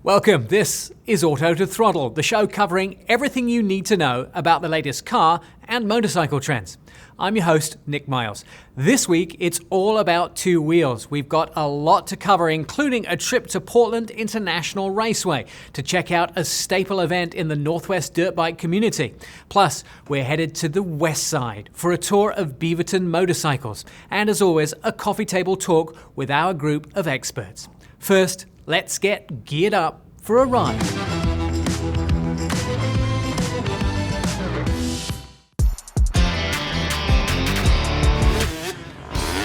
Welcome, this is Auto to Throttle, the show covering everything you need to know about the latest car and motorcycle trends. I'm your host, Nick Miles. This week, it's all about two wheels. We've got a lot to cover, including a trip to Portland International Raceway to check out a staple event in the Northwest dirt bike community. Plus, we're headed to the West Side for a tour of Beaverton motorcycles. And as always, a coffee table talk with our group of experts. First, let's get geared up for a ride.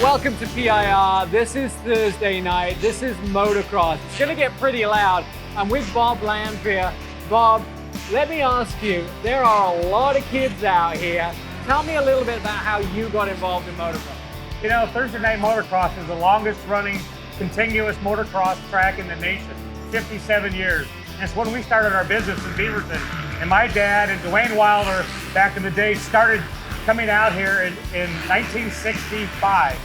Welcome to PIR. This is Thursday night. This is motocross. It's going to get pretty loud. I'm with Bob Lanphier. Bob, let me ask you, there are a lot of kids out here. Tell me a little bit about how you got involved in motocross. You know, Thursday Night Motocross is the longest running continuous motocross track in the nation, 57 years. And it's when we started our business in Beaverton. And my dad and Dwayne Wilder, back in the day, started coming out here in 1965.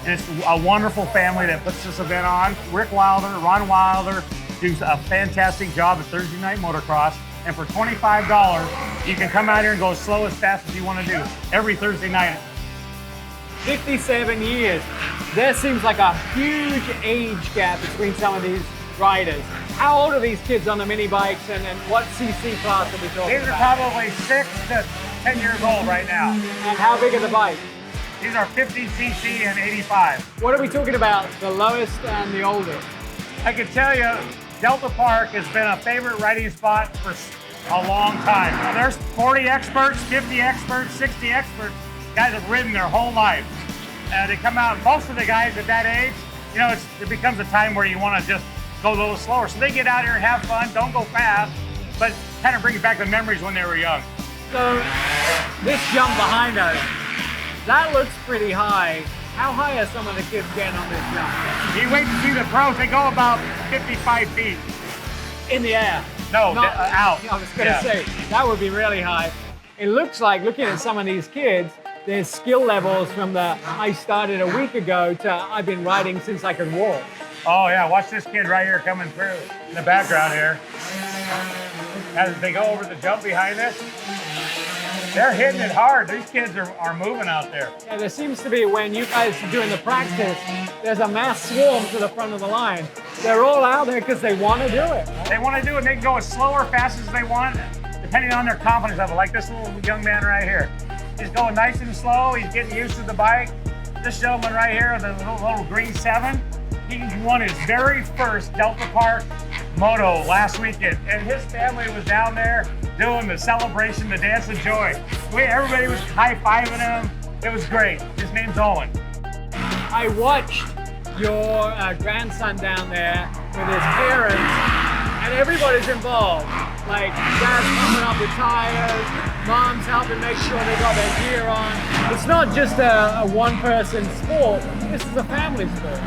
And it's a wonderful family that puts this event on. Rick Wilder, Ron Wilder do a fantastic job at Thursday Night Motocross. And for $25, you can come out here and go as slow as fast as you want to do every Thursday night. 57 years. There seems like a huge age gap between some of these riders. How old are these kids on the mini bikes, and what CC class are we talking about? These are probably 6 to 10 years old right now. And how big are the bikes? These are 50 cc and 85. What are we talking about, the lowest and the oldest? I can tell you, Delta Park has been a favorite riding spot for a long time. There's 40 experts, 50 experts, 60 experts. Guys have ridden their whole life. They come out, most of the guys at that age, you know, it becomes a time where you want to just go a little slower. So they get out here and have fun, don't go fast, but kind of brings back the memories when they were young. So this jump behind us, that looks pretty high. How high are some of the kids getting on this jump? You wait to see the pros, they go about 55 feet. In the air? No, out. I was going to say, that would be really high. It looks like, looking at some of these kids, their skill levels from the I started a week ago to I've been riding since I could walk. Oh yeah, watch this kid right here coming through in the background here. As they go over the jump behind us, they're hitting it hard. These kids are moving out there. Yeah, there seems to be, when you guys are doing the practice, there's a mass swarm to the front of the line. They're all out there because they want to do it. Right? They want to do it, and they can go as slow or fast as they want, depending on their confidence level. Like this little young man right here. He's going nice and slow. He's getting used to the bike. This gentleman right here, the little green 7, he won his very first Delta Park moto last weekend. And his family was down there doing the celebration, the dance of joy. Everybody was high-fiving him. It was great. His name's Owen. I watched your grandson down there with his parents, and everybody's involved. Like, dad's pumping up the tires, mom's helping make sure they got their gear on. It's not just a one-person sport. This is a family sport.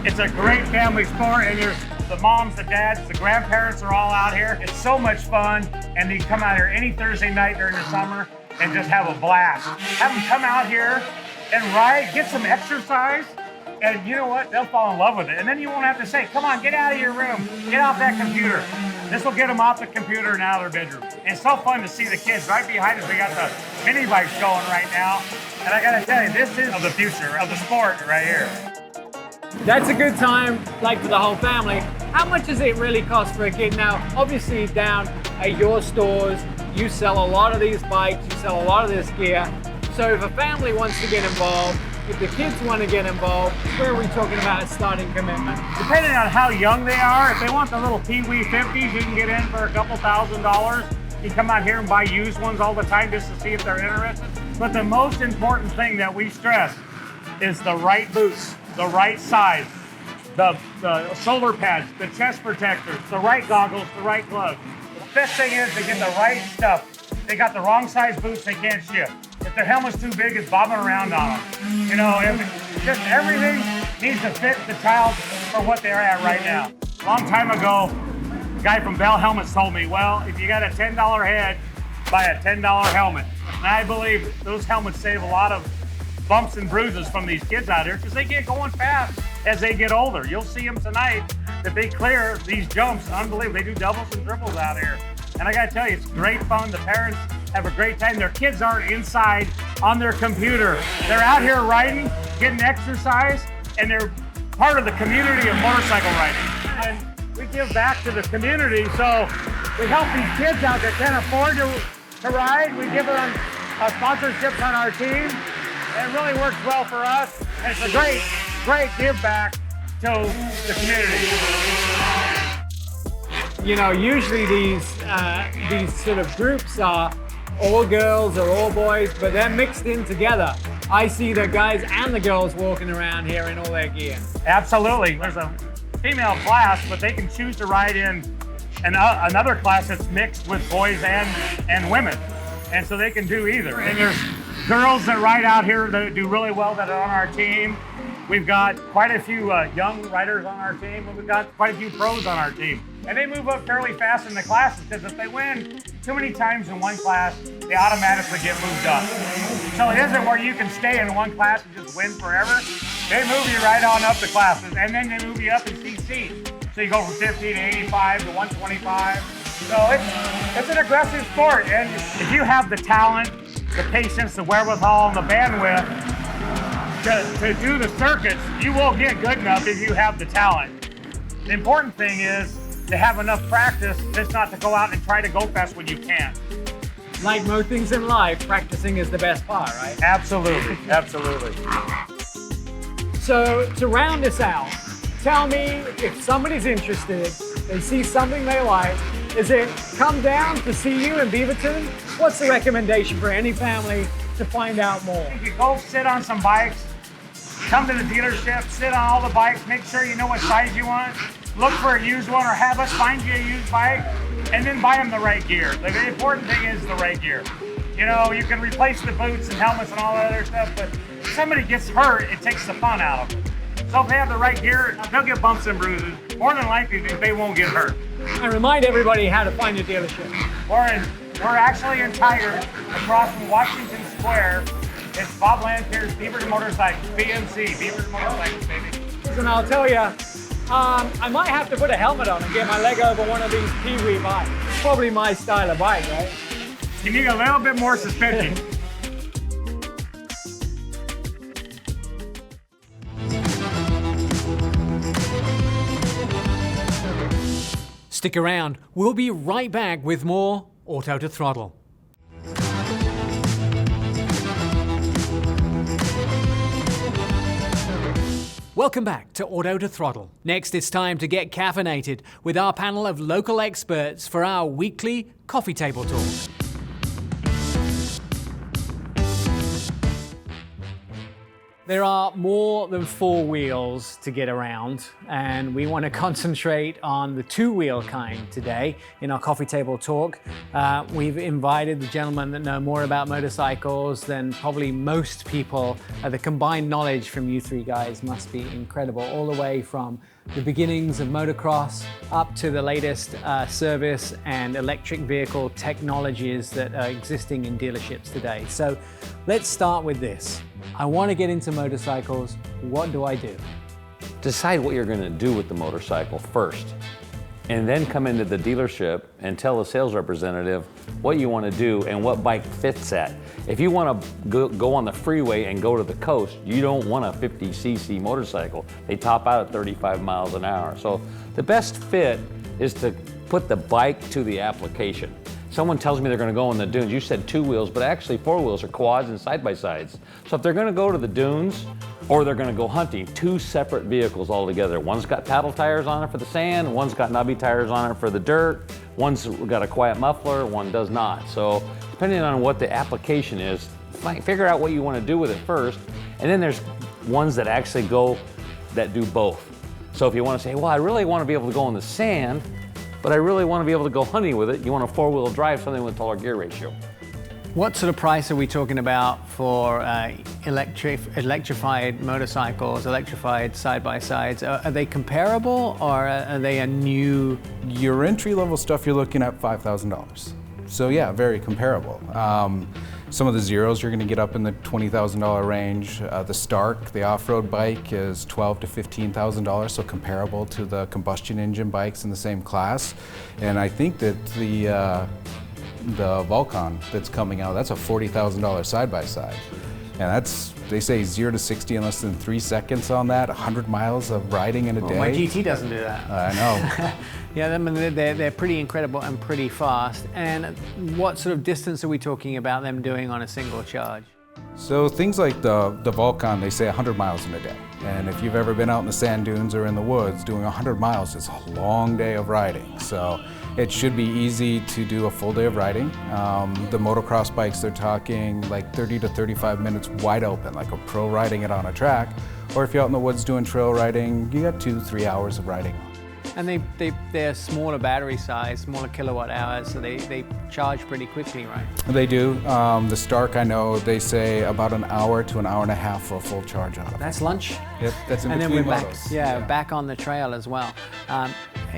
It's a great family sport, and there's the moms, the dads, the grandparents are all out here. It's so much fun, and they come out here any Thursday night during the summer and just have a blast. Have them come out here and ride, get some exercise, and you know what? They'll fall in love with it. And then you won't have to say, come on, get out of your room, get off that computer. This will get them off the computer and out of their bedroom. And it's so fun to see the kids right behind us. We got the mini bikes going right now. And I gotta tell you, this is of the future of the sport right here. That's a good time, like for the whole family. How much does it really cost for a kid? Now, obviously down at your stores, you sell a lot of these bikes, you sell a lot of this gear. So if a family wants to get involved, if the kids want to get involved, where are we talking about a starting commitment? Depending on how young they are, if they want the little Pee-wee 50s, you can get in for a couple $1,000s. You come out here and buy used ones all the time just to see if they're interested. But the most important thing that we stress is the right boots, the right size, the shoulder pads, the chest protectors, the right goggles, the right gloves. The best thing is they get the right stuff. They got the wrong size boots, they can't ship. If their helmet's too big, it's bobbing around on them. You know, just everything needs to fit the child for what they're at right now. A long time ago, a guy from Bell Helmets told me, well, if you got a $10 head, buy a $10 helmet. And I believe those helmets save a lot of bumps and bruises from these kids out here because they get going fast as they get older. You'll see them tonight. that they clear these jumps. Unbelievable. They do doubles and triples out here. And I gotta tell you, it's great fun. The parents have a great time. Their kids aren't inside on their computer. They're out here riding, getting exercise, and they're part of the community of motorcycle riding. And we give back to the community, so we help these kids out that can't afford to ride. We give them sponsorships on our team. It really works well for us. And it's a great give back to the community. You know, usually these sort of groups are all girls or all boys, but they're mixed in together. I see the guys and the girls walking around here in all their gear. Absolutely. There's a female class, but they can choose to ride in another class that's mixed with boys and women. And so they can do either. And there's girls that ride out here that do really well that are on our team. We've got quite a few young riders on our team, and we've got quite a few pros on our team. And they move up fairly fast in the classes because if they win too many times in one class, they automatically get moved up. So it isn't where you can stay in one class and just win forever. They move you right on up the classes, and then they move you up in CC. So you go from 50 to 85 to 125. So it's an aggressive sport, and if you have the talent, the patience, the wherewithal, and the bandwidth to do the circuits, you will get good enough if you have the talent. The important thing is to have enough practice just not to go out and try to go fast when you can't. Like most things in life, practicing is the best part, right? Absolutely, absolutely. So to round this out, tell me if somebody's interested, they see something they like, is it come down to see you in Beaverton? What's the recommendation for any family to find out more? You go sit on some bikes, come to the dealership, sit on all the bikes, make sure you know what size you want, look for a used one or have us find you a used bike, and then buy them the right gear. The important thing is the right gear. You know, you can replace the boots and helmets and all that other stuff, but if somebody gets hurt, it takes the fun out of it. So if they have the right gear, they'll get bumps and bruises. More than likely, they won't get hurt. And remind everybody how to find your dealership. We're actually in Tigard, across from Washington Square. It's Bob Lantier's Beavers Motorcycles, BMC, Beavers Motorcycles, baby. And I'll tell you, I might have to put a helmet on and get my leg over one of these Pee-wee bikes. Probably my style of bike, right? You need a little bit more suspension. Stick around, we'll be right back with more Auto to Throttle. Welcome back to Auto to Throttle. Next, it's time to get caffeinated with our panel of local experts for our weekly coffee table talk. There are more than 4 wheels to get around, and we want to concentrate on the 2-wheel kind today in our coffee table talk. We've invited the gentlemen that know more about motorcycles than probably most people. The combined knowledge from you 3 guys must be incredible, all the way from the beginnings of motocross up to the latest service and electric vehicle technologies that are existing in dealerships today. So let's start with this. I want to get into motorcycles. What do I do? Decide what you're going to do with the motorcycle first, and then come into the dealership and tell the sales representative what you want to do and what bike fits that. If you want to go on the freeway and go to the coast, you don't want a 50cc motorcycle. They top out at 35 miles an hour. So the best fit is to put the bike to the application. Someone tells me they're going to go on the dunes. You said 2 wheels, but actually 4 wheels are quads and side-by-sides. So if they're going to go to the dunes or they're going to go hunting, 2 separate vehicles altogether. One's got paddle tires on it for the sand, one's got knobby tires on it for the dirt, one's got a quiet muffler, one does not. So depending on what the application is, figure out what you want to do with it first. And then there's ones that actually that do both. So if you want to say, well, I really want to be able to go in the sand, but I really want to be able to go hunting with it, you want a 4-wheel drive, something with a taller gear ratio. What sort of price are we talking about for electrified motorcycles, electrified side-by-sides? Are they comparable, or are they a new? Your entry-level stuff, you're looking at $5,000. So yeah, very comparable. Some of the Zeros you're going to get up in the $20,000 range. The Stark, the off-road bike, is $12,000 to $15,000, so comparable to the combustion engine bikes in the same class. And I think that the Vulcan that's coming out, that's a $40,000 side-by-side. And that's, they say 0 to 60 in less than 3 seconds on that, 100 miles of riding in a day. My GT doesn't do that. I know. Yeah, they're pretty incredible and pretty fast. And what sort of distance are we talking about them doing on a single charge? So things like the Vulcan, they say 100 miles in a day. And if you've ever been out in the sand dunes or in the woods, doing 100 miles is a long day of riding. So it should be easy to do a full day of riding. The motocross bikes, they're talking like 30 to 35 minutes wide open, like a pro riding it on a track. Or if you're out in the woods doing trail riding, you got 2-3 hours of riding. And they're smaller battery size, smaller kilowatt hours, so they charge pretty quickly, right? They do. The Stark, I know, they say about an hour to an hour and a half for a full charge on it. That's lunch. Yep, that's in and between then we're back, motos. back on the trail as well.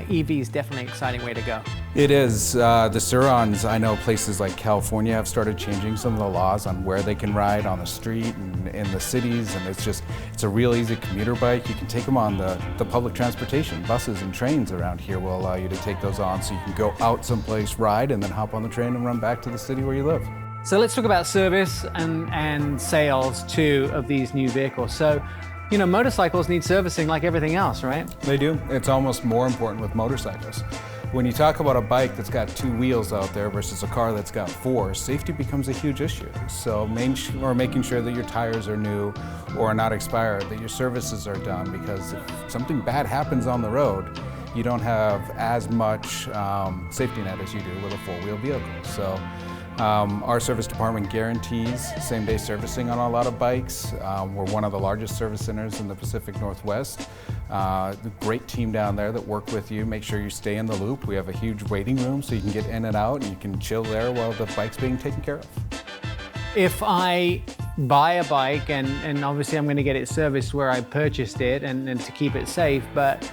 EV is definitely an exciting way to go. It is. The Surons, I know places like California have started changing some of the laws on where they can ride on the street and in the cities, and it's a real easy commuter bike. You can take them on the public transportation. Buses and trains around here will allow you to take those on, so you can go out someplace, ride, and then hop on the train and run back to the city where you live. So let's talk about service and sales too of these new vehicles. So, you know, motorcycles need servicing like everything else, right? They do. It's almost more important with motorcycles. When you talk about a bike that's got 2 wheels out there versus a car that's got 4, safety becomes a huge issue. So making sure that your tires are new or not expired, that your services are done, because if something bad happens on the road, you don't have as much safety net as you do with a 4-wheel vehicle. So our service department guarantees same-day servicing on a lot of bikes. We're one of the largest service centers in the Pacific Northwest. Great team down there that work with you, make sure you stay in the loop. We have a huge waiting room so you can get in and out and you can chill there while the bike's being taken care of. If I buy a bike, and obviously I'm going to get it serviced where I purchased it and to keep it safe, but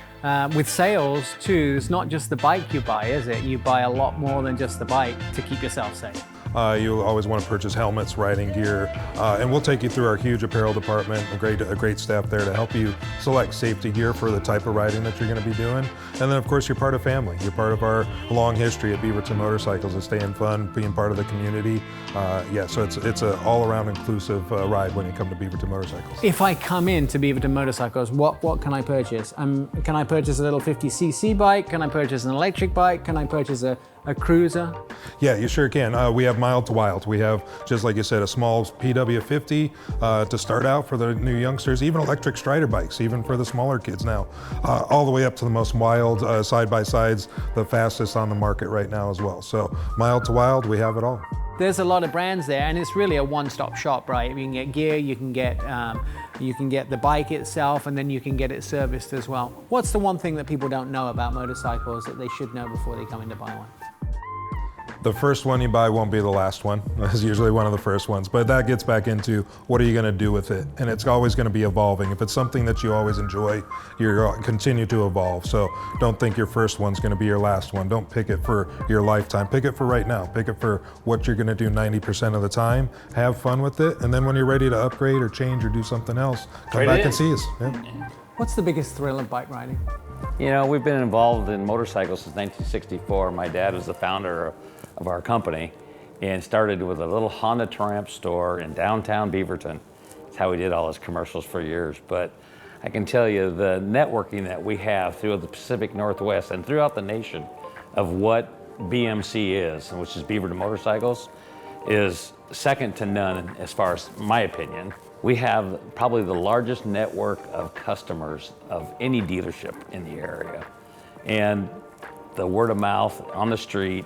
with sales too, it's not just the bike you buy, is it? You buy a lot more than just the bike to keep yourself safe. You always want to purchase helmets, riding gear, and we'll take you through our huge apparel department, a great staff there to help you select safety gear for the type of riding that you're going to be doing. And then of course you're part of family. You're part of our long history at Beaverton Motorcycles of staying fun, being part of the community. So it's an all-around inclusive ride when you come to Beaverton Motorcycles. If I come in to Beaverton Motorcycles, what can I purchase? Can I purchase a little 50cc bike? Can I purchase an electric bike? Can I purchase a cruiser? Yeah, you sure can. We have mild to wild. We have, just like you said, a small PW50 to start out for the new youngsters, even electric Strider bikes, even for the smaller kids now, all the way up to the most wild side-by-sides, the fastest on the market right now as well. So mild to wild, we have it all. There's a lot of brands there, and it's really a one-stop shop, right? You can get gear, you can get the bike itself, and then you can get it serviced as well. What's the one thing that people don't know about motorcycles that they should know before they come in to buy one? The first one you buy won't be the last one. It's usually one of the first ones, but that gets back into what are you going to do with it? And it's always going to be evolving. If it's something that you always enjoy, you're going to continue to evolve. So don't think your first one's going to be your last one. Don't pick it for your lifetime. Pick it for right now. Pick it for what you're going to do 90% of the time. Have fun with it. And then when you're ready to upgrade or change or do something else, come back and see us. Yeah. What's the biggest thrill of bike riding? You know, we've been involved in motorcycles since 1964. My dad was the founder of our company and started with a little Honda Triumph store in downtown Beaverton. That's how we did all his commercials for years. But I can tell you the networking that we have throughout the Pacific Northwest and throughout the nation of what BMC is, which is Beaverton Motorcycles, is second to none as far as my opinion. We have probably the largest network of customers of any dealership in the area. And the word of mouth on the street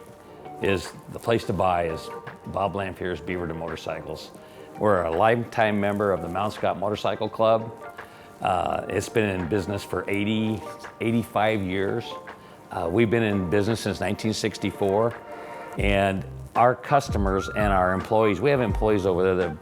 is the place to buy is Bob Lamphere's Beaverton Motorcycles. We're a lifetime member of the Mount Scott Motorcycle Club. It's been in business for 85 years. We've been in business since 1964. And our customers and our employees, we have employees over there that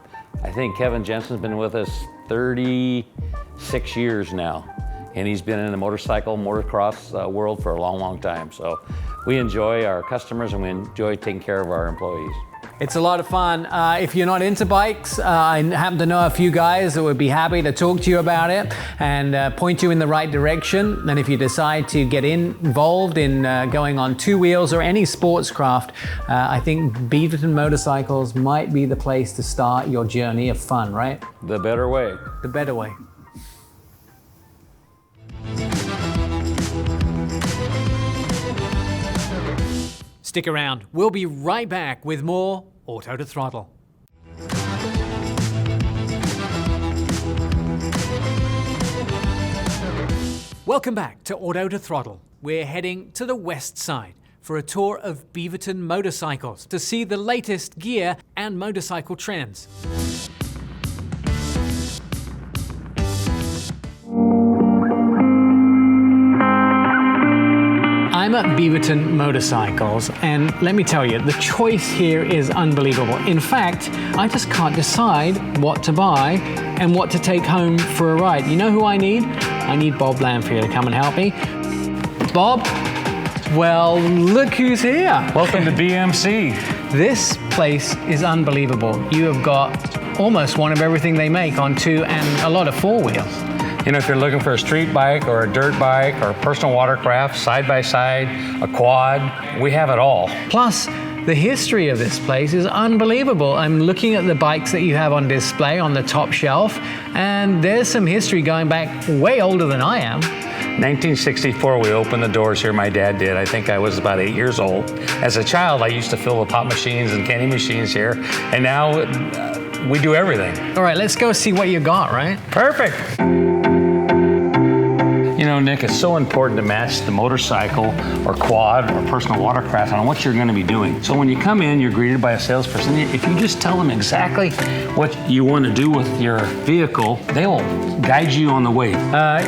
I think Kevin Jensen's been with us 36 years now. And he's been in the motocross world for a long, long time. So we enjoy our customers and we enjoy taking care of our employees. It's a lot of fun. If you're not into bikes, I happen to know a few guys that would be happy to talk to you about it and point you in the right direction. And if you decide to get involved in going on two wheels or any sports craft, I think Beaverton Motorcycles might be the place to start your journey of fun, right? The better way. The better way. Stick around. We'll be right back with more Auto to Throttle. Welcome back to Auto to Throttle. We're heading to the west side for a tour of Beaverton Motorcycles to see the latest gear and motorcycle trends. I'm at Beaverton Motorcycles, and let me tell you, the choice here is unbelievable. In fact, I just can't decide what to buy and what to take home for a ride. You know who I need? I need Bob Lanfear to come and help me. Bob, well, look who's here. Welcome to BMC. This place is unbelievable. You have got almost one of everything they make on two and a lot of four wheels. You know, if you're looking for a street bike or a dirt bike or a personal watercraft, side-by-side, a quad, we have it all. Plus, the history of this place is unbelievable. I'm looking at the bikes that you have on display on the top shelf, and there's some history going back way older than I am. 1964, we opened the doors here, my dad did. I think I was about 8 years old. As a child, I used to fill the pop machines and candy machines here, and now we do everything. All right, let's go see what you got, right? Perfect. You know, Nick, it's so important to match the motorcycle or quad or personal watercraft on what you're going to be doing. So when you come in, you're greeted by a salesperson. If you just tell them exactly what you want to do with your vehicle, they will guide you on the way.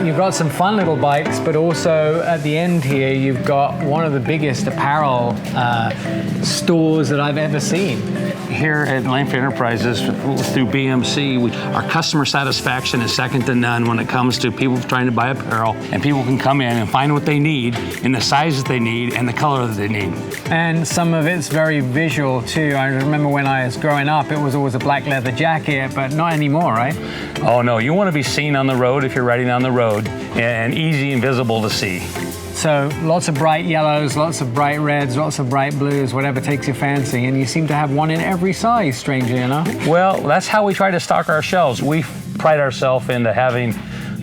You've got some fun little bikes, but also at the end here, you've got one of the biggest apparel stores that I've ever seen. Here at Lanfear Enterprises, through BMC, our customer satisfaction is second to none when it comes to people trying to buy apparel, and people can come in and find what they need in the size that they need and the color that they need. And some of it's very visual too. I remember when I was growing up, it was always a black leather jacket, but not anymore, right? Oh no, you want to be seen on the road if you're riding on the road, and easy and visible to see. So lots of bright yellows, lots of bright reds, lots of bright blues, whatever takes your fancy, and you seem to have one in every size, strangely enough. Well, that's how we try to stock our shelves. We pride ourselves into having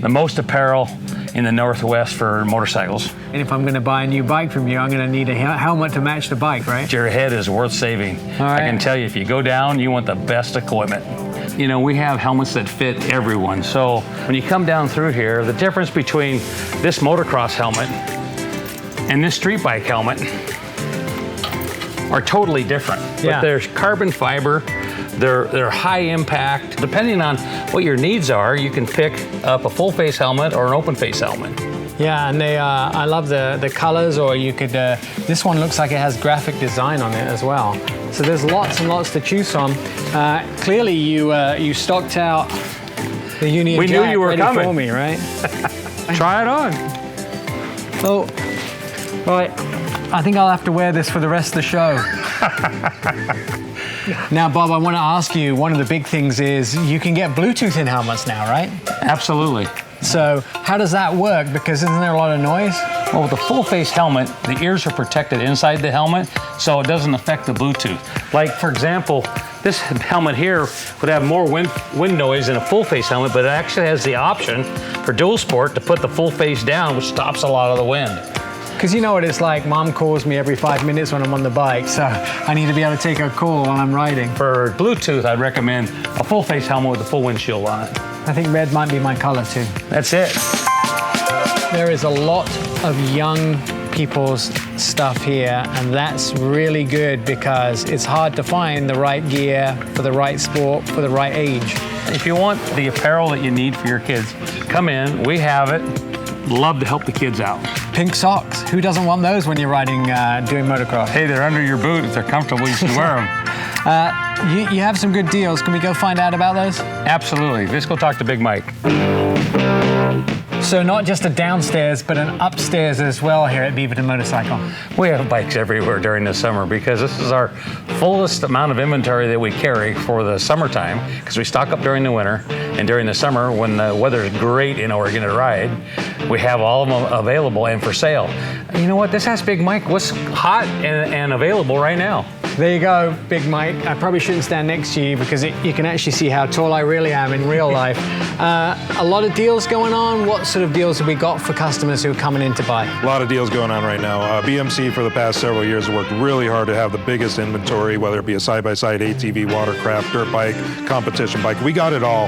the most apparel in the Northwest for motorcycles. And if I'm going to buy a new bike from you, I'm going to need a helmet to match the bike, right? Your head is worth saving. All right. I can tell you, if you go down, you want the best equipment. You know, we have helmets that fit everyone. So when you come down through here, the difference between this motocross helmet and this street bike helmet are totally different. Yeah. But they're carbon fiber, they're high impact. Depending on what your needs are, you can pick up a full face helmet or an open face helmet. Yeah, and they I love the colors, or you could, this one looks like it has graphic design on it as well. So there's lots and lots to choose from. Clearly you stocked out the Union We Jack knew you were ready coming. for me, right? Try it on. Oh, right. I think I'll have to wear this for the rest of the show. Now, Bob, I want to ask you, one of the big things is you can get Bluetooth in helmets now, right? Absolutely. So how does that work? Because isn't there a lot of noise? Well, with a full face helmet, the ears are protected inside the helmet, so it doesn't affect the Bluetooth. Like, for example, this helmet here would have more wind noise than a full face helmet, but it actually has the option for dual sport to put the full face down, which stops a lot of the wind. Because you know what it's like, Mom calls me every 5 minutes when I'm on the bike, so I need to be able to take her call while I'm riding. For Bluetooth, I'd recommend a full face helmet with a full windshield on it. I think red might be my color too. That's it. There is a lot of young people's stuff here, and that's really good because it's hard to find the right gear for the right sport, for the right age. If you want the apparel that you need for your kids, come in, we have it. Love to help the kids out. Pink socks, who doesn't want those when you're riding, doing motocross? Hey, they're under your boot. If they're comfortable, you should wear them. You have some good deals. Can we go find out about those? Absolutely. Let's go talk to Big Mike. So not just a downstairs, but an upstairs as well here at Beaverton Motorcycle. We have bikes everywhere during the summer because this is our fullest amount of inventory that we carry for the summertime, because we stock up during the winter, and during the summer when the weather is great in Oregon to ride, we have all of them available and for sale. You know what, this has Big Mike. What's hot and available right now? There you go, Big Mike. I probably shouldn't stand next to you because you can actually see how tall I really am in real life. A lot of deals going on. What sort of deals have we got for customers who are coming in to buy? A lot of deals going on right now. BMC for the past several years has worked really hard to have the biggest inventory, whether it be a side-by-side, ATV, watercraft, dirt bike, competition bike. We got it all.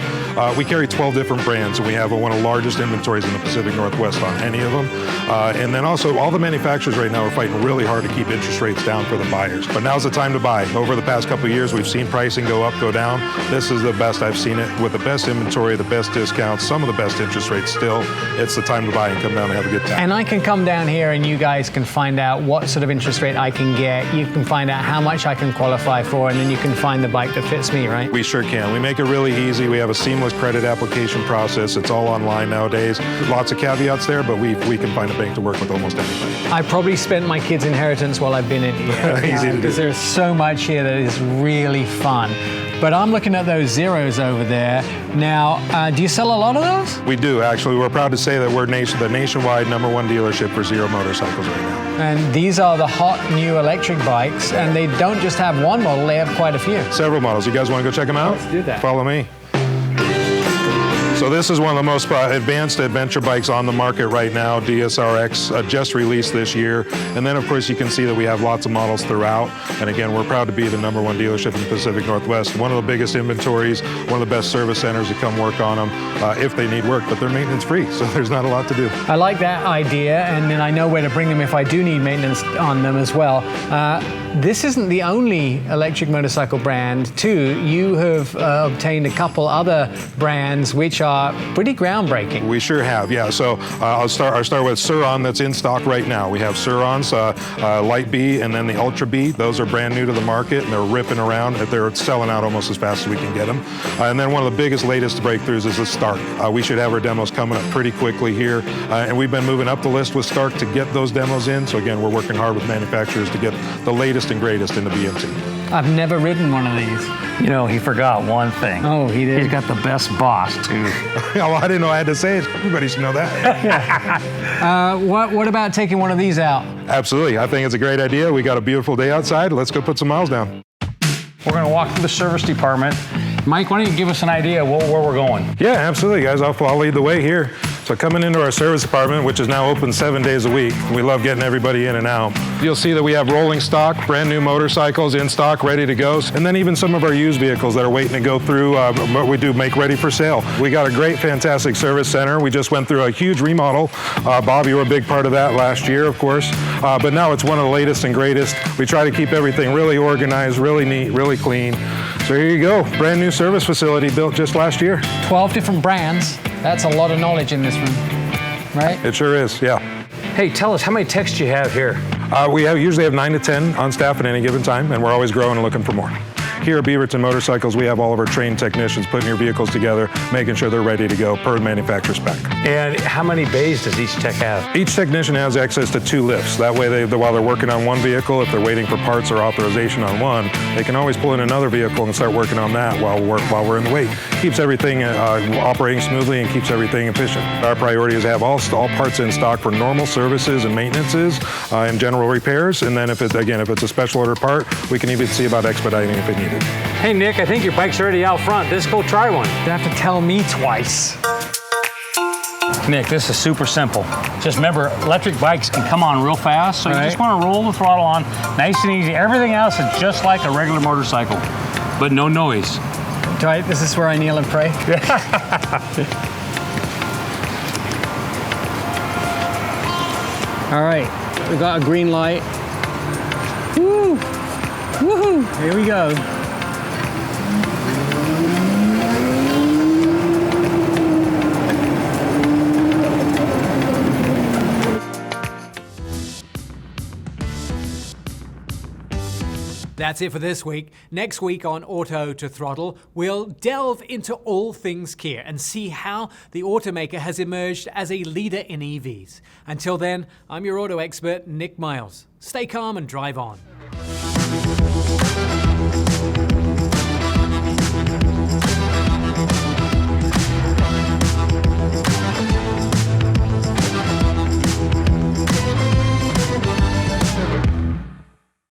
We carry 12 different brands, and we have one of the largest inventories in the Pacific Northwest on any of them. And then also all the manufacturers right now are fighting really hard to keep interest rates down for the buyers. But now's the time to buy. Over the past couple of years, we've seen pricing go up, go down. This is the best I've seen it, with the best inventory, the best discounts, some of the best interest rates still. It's the time to buy and come down and have a good time. And I can come down here and you guys can find out what sort of interest rate I can get. You can find out how much I can qualify for, and then you can find the bike that fits me, right? We sure can. We make it really easy. We have a seamless credit application process. It's all online nowadays. Lots of caveats there, but we can find a bank to work with almost anybody. I probably spent my kids' inheritance while I've been in here. Easy to do. Because there's so much here that is really fun. But I'm looking at those Zeros over there. Now, do you sell a lot of those? We do, actually. We're proud to say that we're the nationwide #1 dealership for Zero motorcycles right now. And these are the hot new electric bikes, and they don't just have one model, they have quite a few. Several models. You guys want to go check them out? Let's do that. Follow me. So this is one of the most advanced adventure bikes on the market right now. DSRX just released this year. And then of course you can see that we have lots of models throughout. And again, we're proud to be the #1 dealership in the Pacific Northwest. One of the biggest inventories, one of the best service centers to come work on them if they need work, but they're maintenance free. So there's not a lot to do. I like that idea, and then I know where to bring them if I do need maintenance on them as well. This isn't the only electric motorcycle brand too. You have obtained a couple other brands which are pretty groundbreaking. We sure have, yeah. So I'll start with Sur-Ron that's in stock right now. We have Sur-Rons, Light B, and then the Ultra B. Those are brand new to the market, and they're ripping around. They're selling out almost as fast as we can get them. And then one of the biggest, latest breakthroughs is the Stark. We should have our demos coming up pretty quickly here, and we've been moving up the list with Stark to get those demos in. So again, we're working hard with manufacturers to get the latest and greatest in the BMT. I've never ridden one of these. You know, he forgot one thing. Oh, he did? He's got the best boss, too. Well, I didn't know I had to say it. Everybody should know that. What about taking one of these out? Absolutely. I think it's a great idea. We got a beautiful day outside. Let's go put some miles down. We're going to walk through the service department. Mike, why don't you give us an idea of where we're going? Yeah, absolutely, guys. I'll lead the way here. So coming into our service department, which is now open 7 days a week, we love getting everybody in and out. You'll see that we have rolling stock, brand new motorcycles in stock, ready to go. And then even some of our used vehicles that are waiting to go through what we do make ready for sale. We got a great, fantastic service center. We just went through a huge remodel. Bob, you were a big part of that last year, of course. But now it's one of the latest and greatest. We try to keep everything really organized, really neat, really clean. So here you go, brand new service facility built just last year. 12 different brands. That's a lot of knowledge in this room, right? It sure is, yeah. Hey, tell us, how many techs do you have here? We usually have 9 to 10 on staff at any given time, and we're always growing and looking for more. Here at Beaverton Motorcycles, we have all of our trained technicians putting your vehicles together, making sure they're ready to go per manufacturer spec. And how many bays does each tech have? Each technician has access to 2 lifts. That way, while they're working on one vehicle, if they're waiting for parts or authorization on one, they can always pull in another vehicle and start working on that while we're in the wait. Keeps everything operating smoothly and keeps everything efficient. Our priority is to have all parts in stock for normal services and maintenances and general repairs. And then if it's a special order part, we can even see about expediting if it needed. Hey, Nick, I think your bike's already out front. Let's go try one. You have to tell me twice. Nick, this is super simple. Just remember, electric bikes can come on real fast, so you just want to roll the throttle on, nice and easy. Everything else is just like a regular motorcycle, but no noise. This is where I kneel and pray? All right, we got a green light. Woo! Woohoo! Here we go. That's it for this week. Next week on Auto to Throttle, we'll delve into all things Kia and see how the automaker has emerged as a leader in EVs. Until then, I'm your auto expert, Nick Miles. Stay calm and drive on.